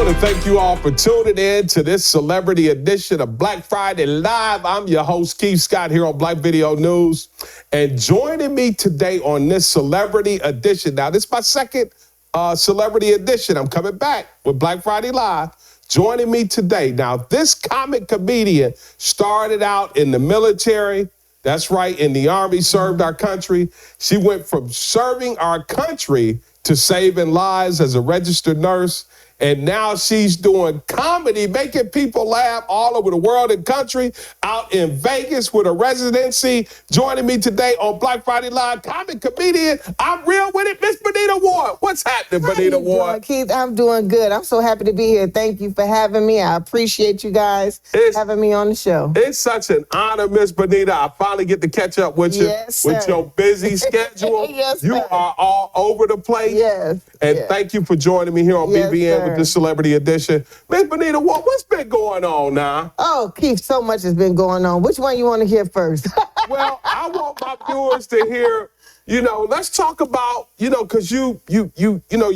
want to thank you all for tuning in to this celebrity edition of Black Friday Live. I'm your host, Keith Scott, here on Black Video News. And joining me today on this celebrity edition, now this is my second celebrity edition. I'm coming back with Black Friday Live. Joining me today. Now, this comic comedian started out in the military. That's right, in the Army, served our country. She went from serving our country to saving lives as a registered nurse. And now she's doing comedy, making people laugh all over the world and country, out in Vegas with a residency. Joining me today on Black Friday Live, comic comedian, I'm real with it, Miss Bernita Ward. What's happening, Bernita Ward? Keith, I'm doing good. I'm so happy to be here. Thank you for having me. I appreciate you guys having me on the show. It's such an honor, Miss Bernita. I finally get to catch up with you with your busy schedule. Yes, you are all over the place. Yes. And thank you for joining me here on BBN with this celebrity edition. Miss Bernita, what's been going on now? Oh, Keith, so much has been going on. Which one you want to hear first? Well, I want my viewers to hear, let's talk about, because you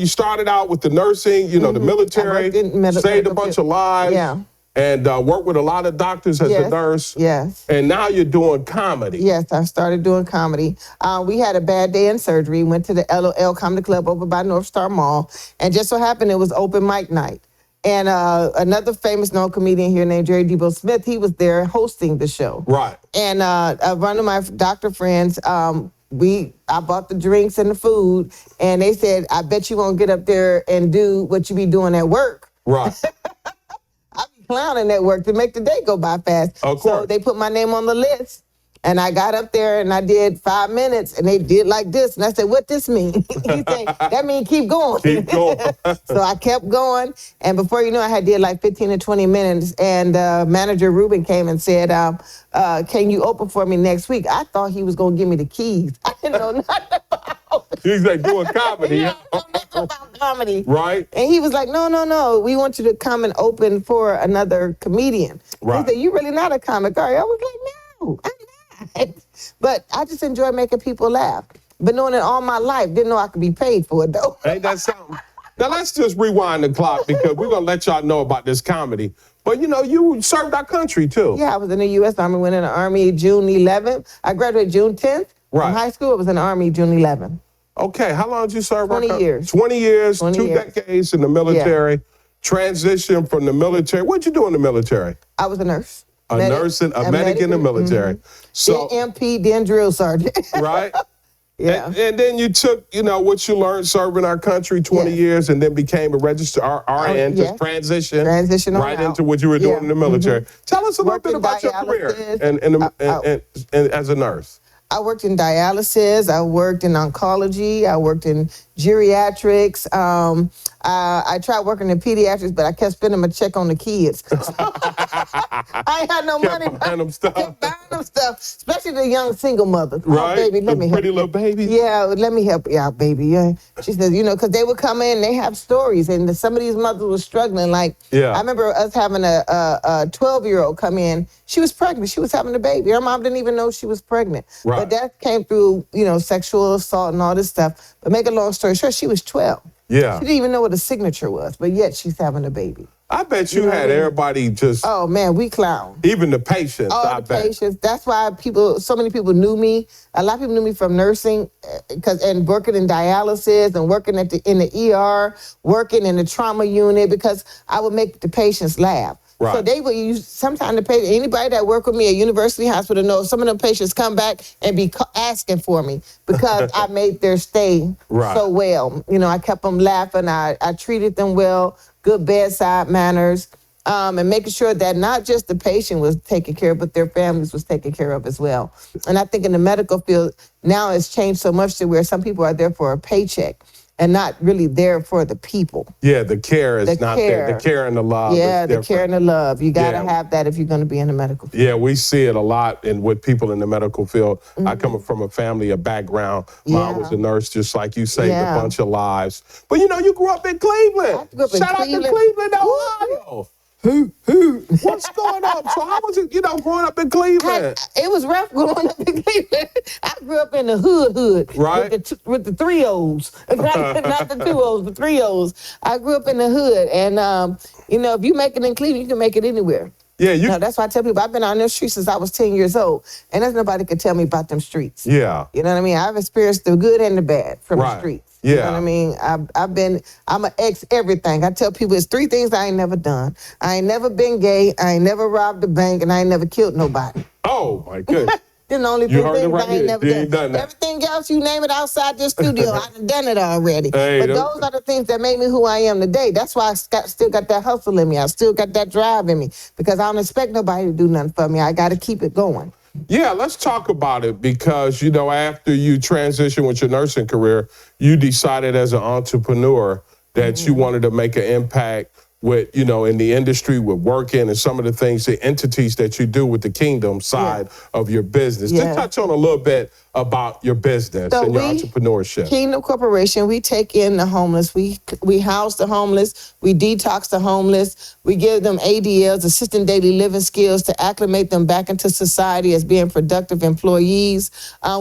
started out with the nursing, the military, saved a bunch of lives. And worked with a lot of doctors as a nurse. Yes. And now you're doing comedy. Yes, I started doing comedy. We had a bad day in surgery, went to the LOL Comedy Club over by North Star Mall, and just so happened it was open mic night. And another famous known comedian here named Jerry Debo Smith, he was there hosting the show. Right. And one of my doctor friends, I bought the drinks and the food, and they said, I bet you won't get up there and do what you be doing at work. Right. Clowning at work to make the day go by fast. Of course. So they put my name on the list, and I got up there and I did 5 minutes, and they did like this, and I said, "What this mean?" He said, "That mean keep going." Keep going. So I kept going, and before you know, I did like 15 to 20 minutes, and manager Ruben came and said, "Can you open for me next week?" I thought he was gonna give me the keys. I didn't know nothing about. He's like doing comedy. Yeah, I don't know about comedy. Right. And he was like, no, we want you to come and open for another comedian. Right. He said, you really not a comic, are you? I was like, no, I'm not. But I just enjoy making people laugh. Been doing it all my life. Didn't know I could be paid for it, though. Ain't that something? Now, let's just rewind the clock because we're going to let y'all know about this comedy. But, you served our country, too. Yeah, I was in the U.S. Army, went in the Army June 11th. I graduated June 10th. Right. From high school, I was in the Army June 11th. Okay, how long did you serve? 20 years. 20 years, 20 two years. decades in the military, transition from the military. What'd you do in the military? I was a nurse. A medic in the military. So then MP, then drill sergeant. Right? Yeah. And then you took, what you learned serving our country 20 years and then became a registered RN to transition right into what you were doing in the military. Tell us a little bit about your career and as a nurse. I worked in dialysis, I worked in oncology, I worked in geriatrics. I tried working in pediatrics, but I kept spending my check on the kids. I ain't had no money. Buying them stuff. Kept buying them stuff, especially the young single mothers. Right. Oh, baby, let me help pretty you. Little babies. Yeah, let me help you out, baby. Yeah. She says, because they would come in, they have stories, and some of these mothers were struggling. Like, I remember us having a 12-year-old come in. She was pregnant. She was having a baby. Her mom didn't even know she was pregnant. Right. But that came through, sexual assault and all this stuff. But make a long story short, she was 12. Yeah. She didn't even know what a signature was, but yet she's having a baby. I bet you had everybody just... Oh, man, we clown. Even the patients, I bet. Patients. That's why so many people knew me. A lot of people knew me from nursing and working in dialysis and working in the ER, working in the trauma unit because I would make the patients laugh. Right. So they would use, sometimes the patient, anybody that worked with me at University Hospital knows some of them patients come back and be asking for me because I made their stay so well. I kept them laughing. I treated them well, good bedside manners, and making sure that not just the patient was taken care of, but their families was taken care of as well. And I think in the medical field, now it's changed so much to where some people are there for a paycheck and not really there for the people. Yeah, the care is not there. The care and the love. Yeah, the care and the love. You got to have that if you're going to be in the medical field. Yeah, we see it a lot with people in the medical field. I come from a family, a background. Mom was a nurse, just like you, saved a bunch of lives. But you grew up in Cleveland. I grew up in Shout out to Cleveland, Ohio. What's going on? So how was it, growing up in Cleveland? It was rough growing up in Cleveland. I grew up in the hood. Right. With the 3 O's. Not the 2 O's, the 3 O's. I grew up in the hood. And, if you make it in Cleveland, you can make it anywhere. Yeah, that's why I tell people I've been on them streets since I was 10 years old, and there's nobody could tell me about them streets. Yeah. You know what I mean? I've experienced the good and the bad from the streets. Yeah. You know what I mean? I'm an ex everything. I tell people it's 3 things I ain't never done. I ain't never been gay, I ain't never robbed a bank, and I ain't never killed nobody. Oh, my goodness. Then the only 3 things right I ain't never done. Everything else, you name it outside the studio, I've done it already. Hey, but those are the things that made me who I am today. That's why I still got that hustle in me. I still got that drive in me because I don't expect nobody to do nothing for me. I got to keep it going. Yeah, let's talk about it because, after you transitioned with your nursing career, you decided as an entrepreneur that you wanted to make an impact with, in the industry, with working and some of the things, the entities that you do with the kingdom side of your business. Just touch on a little bit about your business and your entrepreneurship. Kingdom Corporation, we take in the homeless. We house the homeless. We detox the homeless. We give them ADLs, assistant daily living skills, to acclimate them back into society as being productive employees.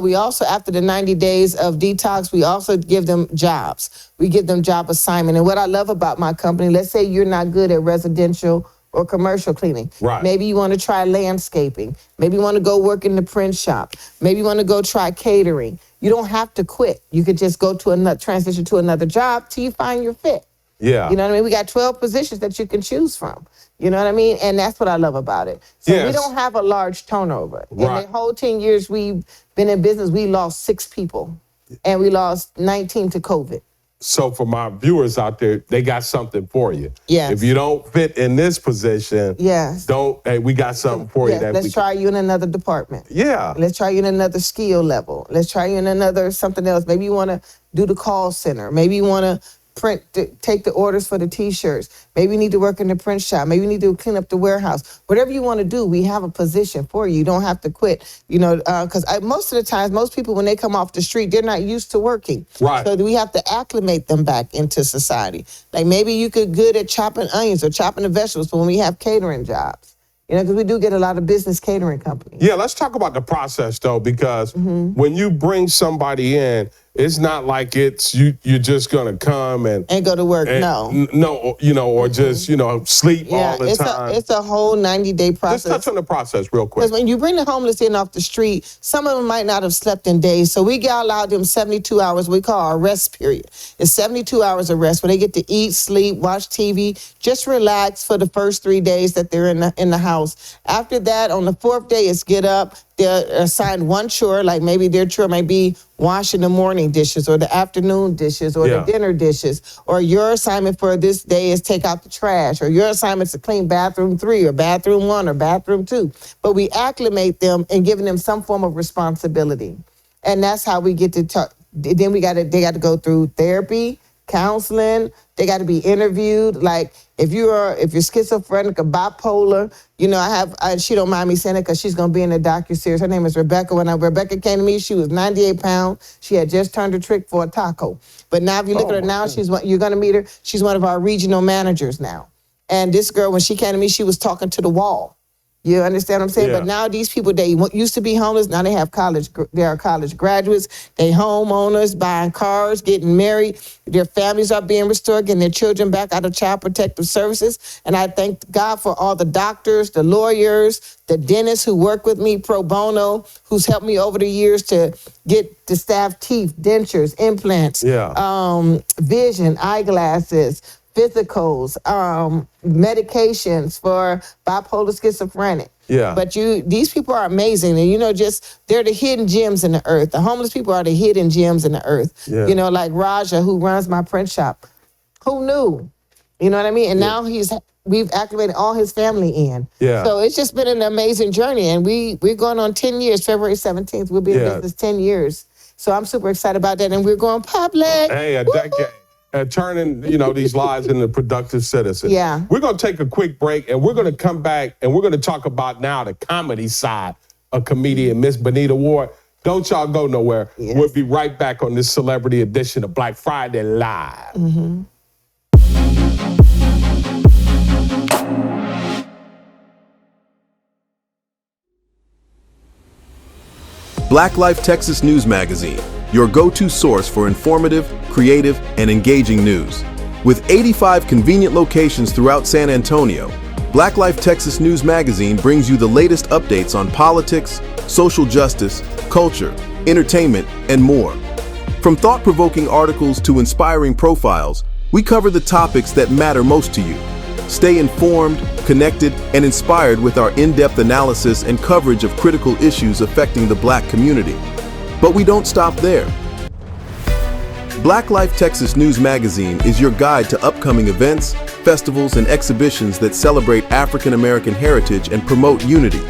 We also, after the 90 days of detox, we also give them jobs. We give them job assignment. And what I love about my company, let's say you're not good at residential or commercial cleaning. Right. Maybe you want to try landscaping. Maybe you want to go work in the print shop. Maybe you want to go try catering. You don't have to quit. You could just go to transition to another job till you find your fit. Yeah. You know what I mean? We got 12 positions that you can choose from. You know what I mean? And that's what I love about it. So we don't have a large turnover. Right. In the whole 10 years we've been in business, we lost 6 people. And we lost 19 to COVID. So for my viewers out there, they got something for you. Yes. If you don't fit in this position, we got something for you. Let's try you in another department. Yeah. Let's try you in another skill level. Let's try you in another something else. Maybe you want to do the call center. Maybe you want to take the orders for the T-shirts. Maybe you need to work in the print shop. Maybe you need to clean up the warehouse. Whatever you want to do, we have a position for you. You don't have to quit, because most of the times, most people, when they come off the street, they're not used to working. Right. So we have to acclimate them back into society. Like maybe you could good at chopping onions or chopping the vegetables when we have catering jobs. Because we do get a lot of business catering companies. Yeah, let's talk about the process, though, because when you bring somebody in, it's not like you're just gonna come and go to work. Or just sleep all the time. It's a whole 90-day process. Just touch on the process real quick. Because when you bring the homeless in off the street, some of them might not have slept in days, so we allow them 72 hours. We call our rest period. It's 72 hours of rest where they get to eat, sleep, watch TV, just relax for the first 3 days that they're in the house. After that, on the 4th day, it's get up. They're assigned one chore, like maybe their chore might be washing the morning dishes or the afternoon dishes or the dinner dishes. Or your assignment for this day is take out the trash. Or your assignment is to clean bathroom 3 or bathroom 1 or bathroom 2. But we acclimate them and giving them some form of responsibility. And that's how we get to talk. Then they got to go through therapy, counseling. They got to be interviewed. Like if you're schizophrenic or bipolar, she don't mind me saying it because she's going to be in the docuseries. Her name is Rebecca. When Rebecca came to me, she was 98 pounds. She had just turned a trick for a taco. But now if you look at her now, you're going to meet her. She's one of our regional managers now. And this girl, when she came to me, she was talking to the wall. You understand what I'm saying? Yeah. But now these people, they used to be homeless. Now they have they are college graduates. They homeowners, buying cars, getting married. Their families are being restored, getting their children back out of child protective services. And I thank God for all the doctors, the lawyers, the dentists who work with me pro bono, who's helped me over the years to get the staff teeth, dentures, implants, vision, eyeglasses, physicals, medications for bipolar schizophrenic. Yeah. But these people are amazing. And, they're the hidden gems in the earth. The homeless people are the hidden gems in the earth. Yeah. Like Raja, who runs my print shop. Who knew? You know what I mean? And now we've acclimated all his family in. Yeah. So it's just been an amazing journey. And we're going on 10 years, February 17th. We'll be in business 10 years. So I'm super excited about that. And we're going public. Hey, a decade. And turning, these lives into productive citizens. Yeah. We're going to take a quick break, and we're going to come back, and we're going to talk about now the comedy side of comedian Miss Bernita Ward. Don't y'all go nowhere. Yes. We'll be right back on this celebrity edition of Black Friday Live. Black Life Texas News Magazine, your go-to source for informative, creative, and engaging news. With 85 convenient locations throughout San Antonio, Black Life Texas News Magazine brings you the latest updates on politics, social justice, culture, entertainment, and more. From thought-provoking articles to inspiring profiles, we cover the topics that matter most to you. Stay informed, connected, and inspired with our in-depth analysis and coverage of critical issues affecting the Black community. But we don't stop there. Black Life Texas News Magazine is your guide to upcoming events, festivals, and exhibitions that celebrate African American heritage and promote unity.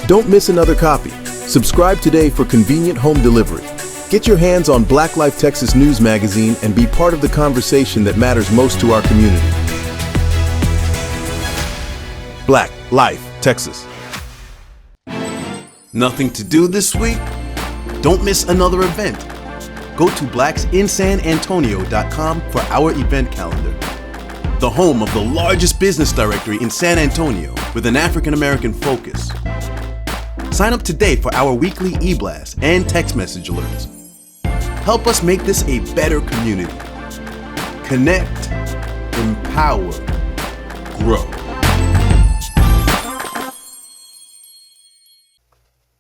Don't miss another copy. Subscribe today for convenient home delivery. Get your hands on Black Life Texas News Magazine and be part of the conversation that matters most to our community. Black Life Texas. Nothing to do this week? Don't miss another event. Go to blacksinsanantonio.com for our event calendar. The home of the largest business directory in San Antonio with an African American focus. Sign up today for our weekly e-blast and text message alerts. Help us make this a better community. Connect, empower, grow.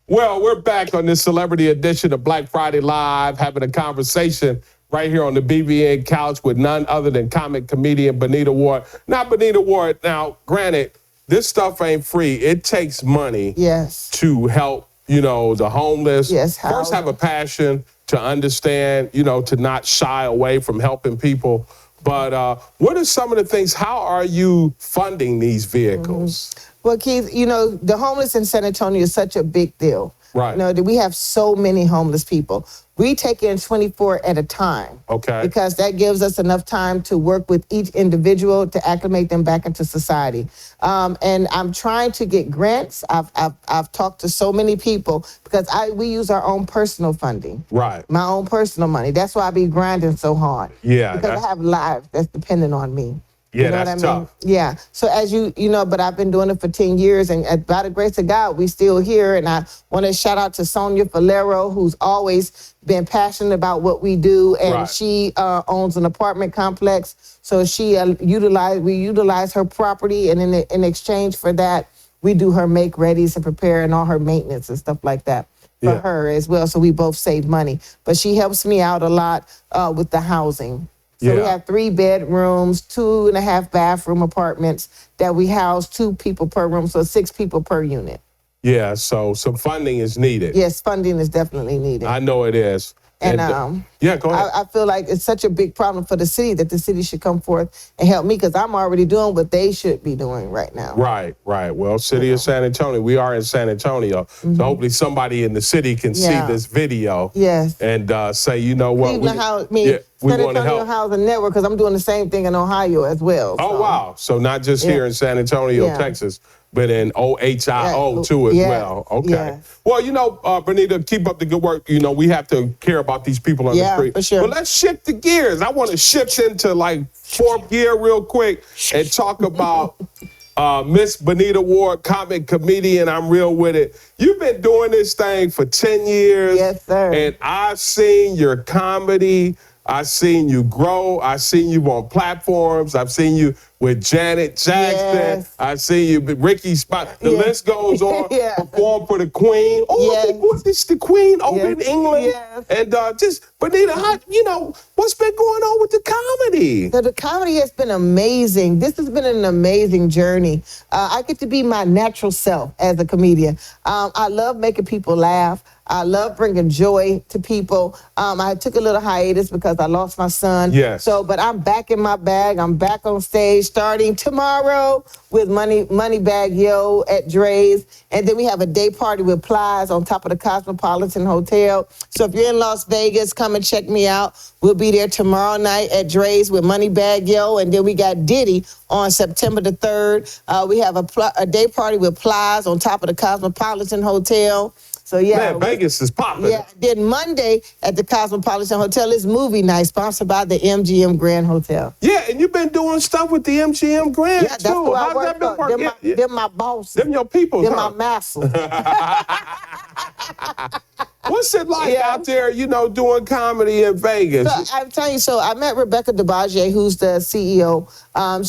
Well, we're back on this celebrity edition of Black Friday Live, having a conversation right here on the BBN couch with none other than comic comedian Bernita Ward. Now, Bernita Ward, now, granted, this stuff ain't free. It takes money to help, the homeless. First, have a passion to understand, to not shy away from helping people. But what are some of the things, how are you funding these vehicles? Well, Keith, the homeless in San Antonio is such a big deal. Right. That we have so many homeless people. We take in 24 at a time. Okay. Because that gives us enough time to work with each individual to acclimate them back into society. And I'm trying to get grants. I've talked to so many people because we use our own personal funding. Right. My own personal money. That's why I be grinding so hard. Yeah. Because I have lives that's dependent on me. Yeah, that's tough. Yeah. So as but I've been doing it for 10 years, and by the grace of God, we still here. And I want to shout out to Sonia Falero, who's always been passionate about what we do. And she owns an apartment complex. So we utilize her property. And in exchange for that, we do her make readies and prepare and all her maintenance and stuff like that for her as well. So we both save money. But she helps me out a lot with the housing. So we have 3 bedrooms, 2.5 bathroom apartments that we house 2 people per room, so 6 people per unit. Yeah, so some funding is needed. Yes, funding is definitely needed. I know it is. And yeah, go ahead. I feel like it's such a big problem for the city that the city should come forth and help me because I'm already doing what they should be doing right now. Right. Well, City of San Antonio, we are in San Antonio. So hopefully somebody in the city can see this video and say, you know what? We San Antonio Housing Network, because I'm doing the same thing in Ohio as well. Oh, wow. So not just here in San Antonio, Texas, but in OHIO too as well. Okay. Yeah. Well, Bernita, keep up the good work. We have to care about these people on the street. For sure. But let's shift the gears. I want to shift into fourth gear real quick and talk about Miss Bernita Ward, comic comedian. I'm real with it. You've been doing this thing for 10 years. Yes, sir. And I've seen your comedy. I've seen you grow. I've seen you on platforms. I've seen you with Janet Jackson. I've seen you with Ricky Spot. The list goes on. Perform for the Queen. Oh, this is the Queen over in England. And Bernita, what's been going on with the comedy? So the comedy has been amazing. This has been an amazing journey. I get to be my natural self as a comedian. I love making people laugh. I love bringing joy to people. I took a little hiatus because I lost my son. Yes. But I'm back in my bag. I'm back on stage starting tomorrow with Money Bag Yo at Dre's. And then we have a day party with Plies on top of the Cosmopolitan Hotel. So if you're in Las Vegas, come and check me out. We'll be there tomorrow night at Dre's with Money Bag Yo. And then we got Diddy on September the 3rd. We have a day party with Plies on top of the Cosmopolitan Hotel. So Man, Vegas is popping. Yeah. Then Monday at the Cosmopolitan Hotel is movie night, sponsored by the MGM Grand Hotel. Yeah, and you've been doing stuff with the MGM Grand that's too. who How's that been working? Them my bosses. Them your people. Them my masters. What's it like out there, doing comedy in Vegas? So I'm telling you, I met Rebecca DeBagier, who's the CEO.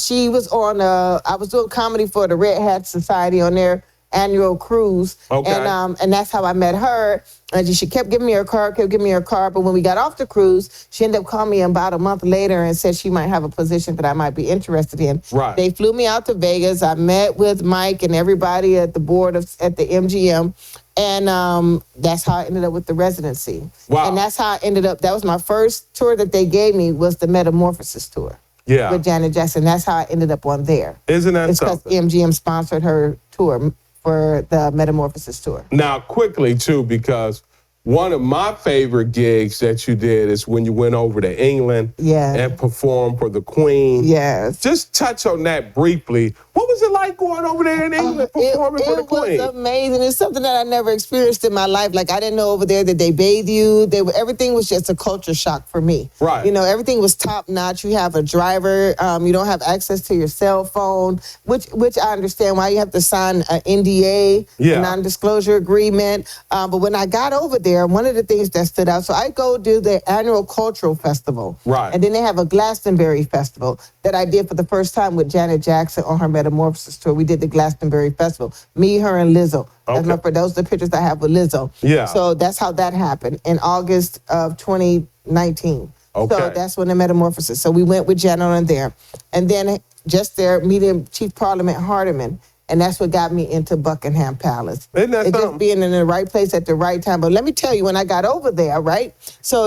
She was on, I was doing comedy for the Red Hat Society on their annual cruise. Okay. And that's how I met her. And she kept giving me her card, But when we got off the cruise, she ended up calling me about a month later and said she might have a position that I might be interested in. Right. They flew me out to Vegas. I met with Mike and everybody at the board at the MGM. And that's how I ended up with the residency. Wow. And that's how I ended up. That was my first tour that they gave me, was the Metamorphosis tour. Yeah. With Janet Jackson. That's how I ended up on there. Isn't that something? Because MGM sponsored her tour for the Metamorphosis tour. Now, quickly, too, because one of my favorite gigs that you did is when you went over to England and performed for the Queen. Yes. Just touch on that briefly. What was it like going over there in England performing for the Queen? It was amazing. It's something that I never experienced in my life. Like, I didn't know over there that they bathe you. Everything was just a culture shock for me. Right. Everything was top notch. You have a driver. You don't have access to your cell phone, which I understand why you have to sign an NDA, a non-disclosure agreement. But when I got over there, one of the things that stood out, so I go do the annual cultural festival. Right. And then they have a Glastonbury festival that I did for the first time with Janet Jackson on her Metamorphosis tour. We did the Glastonbury Festival. Me, her, and Lizzo. Okay. Those are the pictures I have with Lizzo. Yeah. So that's how that happened in August of 2019. Okay. So that's when the Metamorphosis. So we went with Janet on there. And then just there, meeting Chief Parliament Hardiman. And that's what got me into Buckingham Palace. Isn't that something? Just being in the right place at the right time. But let me tell you, when I got over there, right? So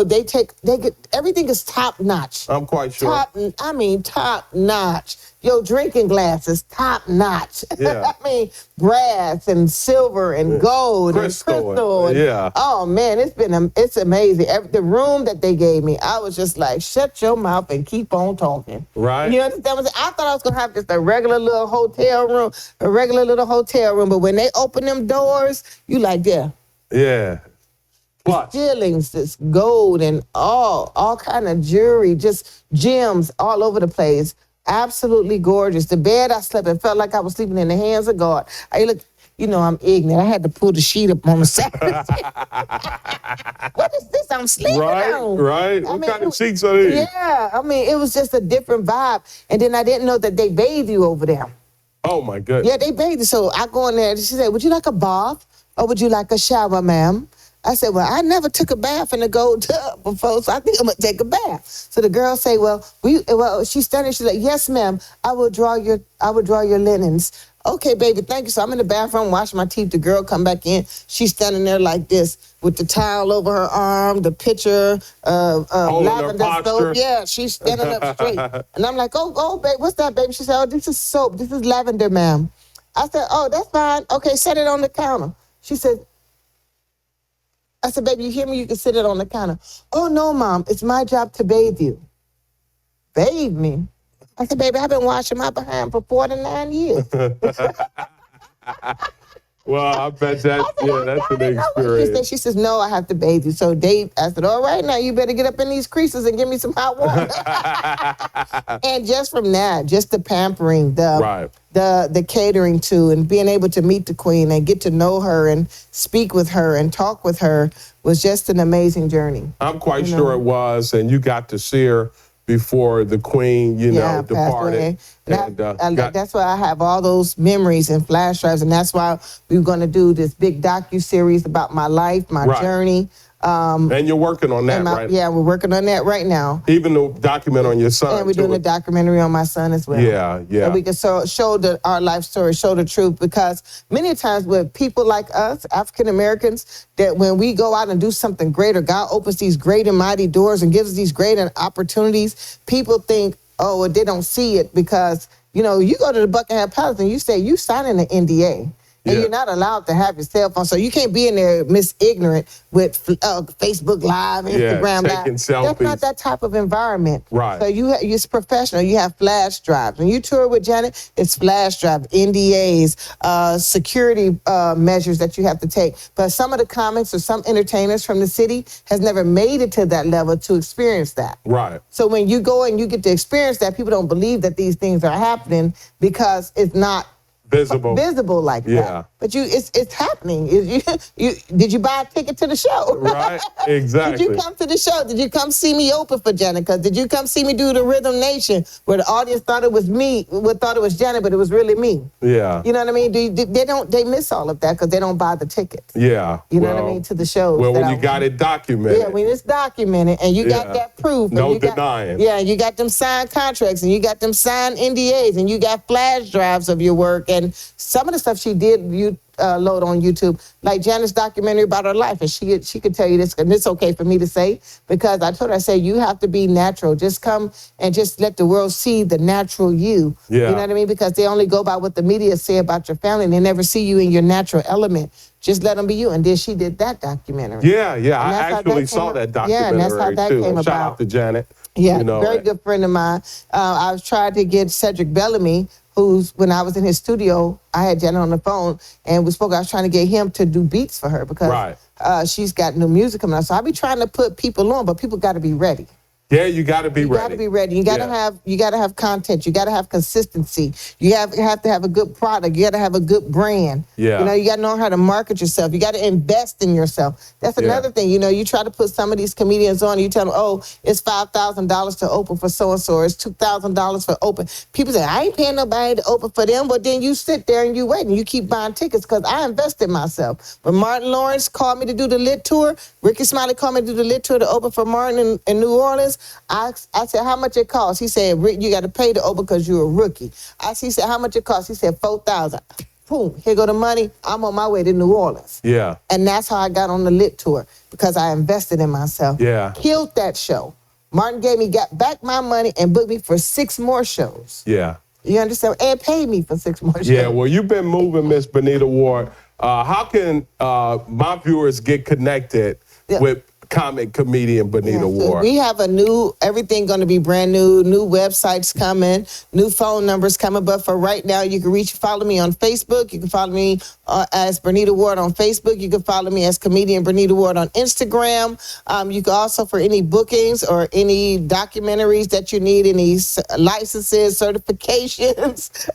everything is top notch. I'm quite sure. Top notch. Your drinking glasses, top notch. Yeah. Brass and silver and gold Crystal and crystal. yeah. Oh man, it's amazing. The room that they gave me, I was just like, shut your mouth and keep on talking. Right. You understand what I'm saying? I thought I was gonna have just a regular little hotel room, but when they open them doors, you like, yeah. Yeah. Plus. Ceilings, this gold and all kind of jewelry, just gems all over the place. Absolutely gorgeous. The bed I slept in felt like I was sleeping in the hands of God. I'm ignorant. I had to pull the sheet up on the side. What is this I'm sleeping on? Right. What kind of sheets are these? Yeah. It was just a different vibe. And then I didn't know that they bathe you over there. Oh, my goodness. Yeah, they bathe you. So I go in there and she said, would you like a bath or would you like a shower, ma'am? I said, well, I never took a bath in a gold tub before, so I think I'm going to take a bath. So the girl say, she's standing. She's like, yes, ma'am, I will draw your linens. Okay, baby, thank you. So I'm in the bathroom washing my teeth. The girl come back in. She's standing there like this with the towel over her arm, the pitcher of lavender soap. Yeah, she's standing up straight. And I'm like, oh, babe, what's that, baby? She said, oh, this is soap. This is lavender, ma'am. I said, oh, that's fine. Okay, set it on the counter. She said, I said, baby, you hear me? You can sit it on the counter. Oh, no, Mom, it's my job to bathe you. Bathe me? I said, baby, I've been washing my behind for 49 years. Well, I bet that's an experience. She says, no, I have to bathe you. So I said, all right, now you better get up in these creases and give me some hot water. And just from that, just the pampering, the catering to, and being able to meet the Queen and get to know her and speak with her and talk with her was just an amazing journey. I'm quite sure it was, and you got to see her before the Queen, departed. That's why I have all those memories and flash drives, and that's why we're going to do this big docu-series about my life, my journey. And you're working on that, right? Yeah, we're working on that right now. Even the document on your son. And we're doing a documentary on my son as well. Yeah. So we can show our life story, show the truth, because many times with people like us, African Americans, that when we go out and do something greater, God opens these great and mighty doors and gives us these great opportunities. People think, oh, well, they don't see it because, you go to the Buckingham Palace and you say you signing an NDA. And you're not allowed to have your cell phone. So you can't be in there ignorant with Facebook Live, Instagram Live. Taking selfies. That's not that type of environment. Right. So you're professional. You have flash drives. When you tour with Janet, it's flash drive, NDAs, security measures that you have to take. But some of the comics or some entertainers from the city has never made it to that level to experience that. Right. So when you go and you get to experience that, people don't believe that these things are happening because it's not visible like that. But it's happening. Did you buy a ticket to the show? Right, exactly. Did you come to the show? Did you come see me open for Janet? Did you come see me do the Rhythm Nation, where the audience thought it was me, thought it was Janet, but it was really me? Yeah. You know what I mean? They miss all of that because they don't buy the tickets. Yeah. You know what I mean, to the shows. Well, when you got it documented. Yeah, when it's documented and you got that proof. No denying. Yeah, you got them signed contracts and you got them signed NDAs and you got flash drives of your work, and some of the stuff she did, you load on YouTube, like Janet's documentary about her life, and she could tell you this, and it's okay for me to say, because I told her, I said, you have to be natural. Just come and just let the world see the natural you. Yeah. You know what I mean? Because they only go by what the media say about your family, and they never see you in your natural element. Just let them be you. And then she did that documentary. Yeah. I actually saw that documentary, yeah, and that's how that too. came Shout about. out to Janet. Yeah, very good friend of mine. I was trying to get Cedric Bellamy, when I was in his studio, I had Janet on the phone, and we spoke. I was trying to get him to do beats for her because she's got new music coming out. So I be trying to put people on, but people got to be ready. Yeah, you got to be ready. You got to be ready. You got to have content. You got to have consistency. You have to have a good product. You got to have a good brand. Yeah. You know, you got to know how to market yourself. You got to invest in yourself. That's another thing. You know, you try to put some of these comedians on, and you tell them, oh, it's $5,000 to open for so-and-so, or it's $2,000 for open. People say, I ain't paying nobody to open for them, but then you sit there and you wait and you keep buying tickets because I invested myself. When Martin Lawrence called me to do the Lit Tour, Ricky Smiley called me to do the Lit Tour to open for Martin in New Orleans, I said, how much it costs? He said, Rick, you got to pay to open because you're a rookie. He said, how much it costs? He said, $4,000. Boom, here go the money. I'm on my way to New Orleans. Yeah. And that's how I got on the Lit Tour, because I invested in myself. Yeah. Killed that show. Martin got back my money and booked me for 6 more shows. Yeah. You understand? And paid me for 6 more shows. Yeah, well, you've been moving, Miss Bernita Ward. How can my viewers get connected with comic comedian Bernita Ward? We have everything going to be brand new websites coming, new phone numbers coming. But for right now, you can follow me on Facebook. You can follow me as Bernita Ward on Facebook. You can follow me as comedian Bernita Ward on Instagram. You can also, for any bookings or any documentaries that you need, any licenses, certifications,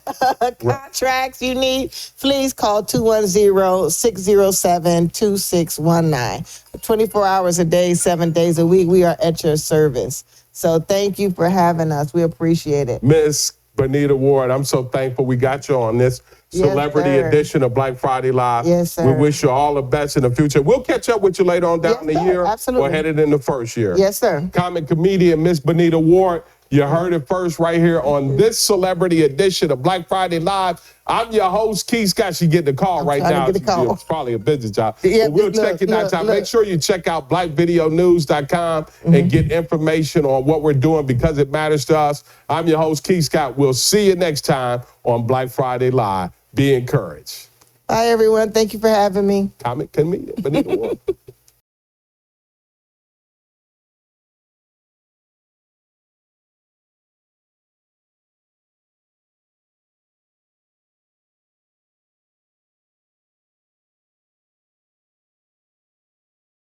contracts you need, please call 210-607-2619. 24 hours a day, 7 days a week, we are at your service. So thank you for having us. We appreciate it. Miss Bernita Ward, I'm so thankful we got you on this celebrity edition of Black Friday Live. Yes, sir. We wish you all the best in the future. We'll catch up with you later on down the year. Absolutely. Or headed in the first year. Yes, sir. Comic comedian Miss Bernita Ward. You heard it first right here on this celebrity edition of Black Friday Live. I'm your host, Keith Scott. She getting the call right now. It's probably a business job. Yeah, but we'll check it out. Make sure you check out blackvideonews.com and get information on what we're doing, because it matters to us. I'm your host, Keith Scott. We'll see you next time on Black Friday Live. Be encouraged. Bye, everyone. Thank you for having me. Comic comedian Bernita Ward.